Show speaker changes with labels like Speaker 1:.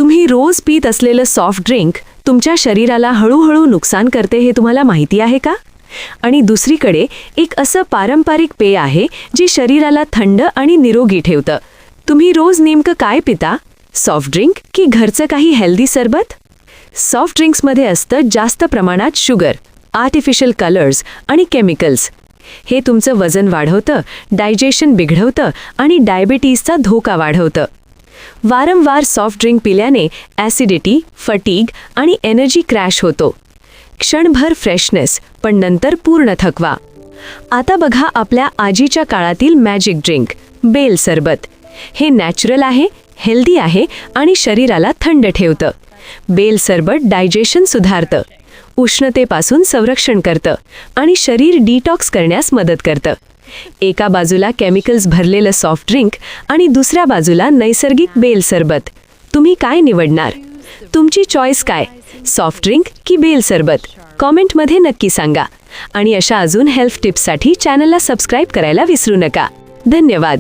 Speaker 1: तुम्ही रोज पीत असलेलं सॉफ्ट ड्रिंक तुमच्या शरीराला हळूहळू नुकसान करते हे तुम्हाला माहिती आहे का? आणि दुसरीकडे एक असं पारंपरिक पेय आहे जे शरीराला थंड आणि निरोगी ठेवतं. तुम्ही रोज नेमकं काय पिता? सॉफ्ट ड्रिंक की घरचं काही हेल्दी सरबत? सॉफ्ट ड्रिंक्समध्ये असतं जास्त प्रमाणात शुगर, आर्टिफिशियल कलर्स आणि केमिकल्स. हे तुमचं वजन वाढवतं, डायजेशन बिघडवतं आणि डायबिटीजचा धोका वाढवतं. वारंवार सॉफ्ट ड्रिंक पिल्याने ॲसिडिटी, फटीग आणि एनर्जी क्रॅश होतो. क्षणभर फ्रेशनेस पण नंतर पूर्ण थकवा. आता बघा आपल्या आजीच्या काळातील मॅजिक ड्रिंक बेल सरबत. हे नॅचरल आहे, हेल्दी आहे आणि शरीराला थंड ठेवतं. बेल सरबत डायजेशन सुधारतं, उष्णतेपासून संरक्षण करतं आणि शरीर डिटॉक्स करण्यास मदत करतं. एका बाजूला केमिकल्स भरलेलं सॉफ्ट ड्रिंक आणि दुसऱ्या बाजूला नैसर्गिक बेल सरबत. तुम्ही काय निवडणार? तुमची चॉईस काय? सॉफ्ट ड्रिंक की बेल सरबत? कॉमेंटमध्ये नक्की सांगा. आणि अशा अजून हेल्थ टिप्ससाठी चॅनलला सबस्क्राईब करायला विसरू नका. धन्यवाद.